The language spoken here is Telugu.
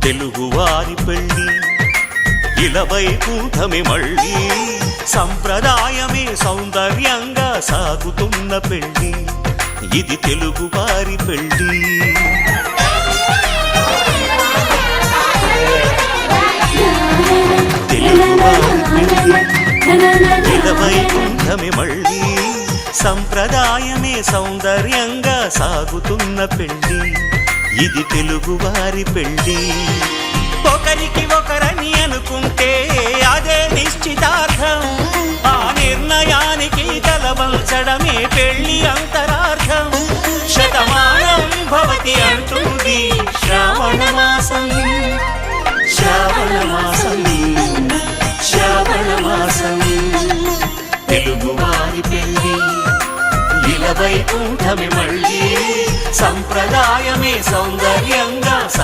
తెలుగువారి పెళ్ళి ఇలవైకుంఠమే మళ్ళీ సంప్రదాయమే సౌందర్యంగా సాగుతున్న పెళ్ళి ఇది తెలుగువారి పెళ్ళి ఇలవైకుంఠమే మళ్ళీ సంప్రదాయమే సౌందర్యంగా సాగుతున్న పెళ్ళి ఇది తెలుగువారి పెళ్ళి ఒకరికి ఒకరని అనుకుంటే అదే నిశ్చితార్థం ఆ నిర్ణయానికి తలవంచడమే పెళ్ళి అంతరార్థం శతమానం భవతి అంటుంది శ్రావణ మాసం శ్రావణ మాసం శ్రావణ మాసం తెలుగువారి పెళ్ళి ఇలవైకుంఠమే మళ్ళీ సంప్రదాయమే సౌందర్యంగా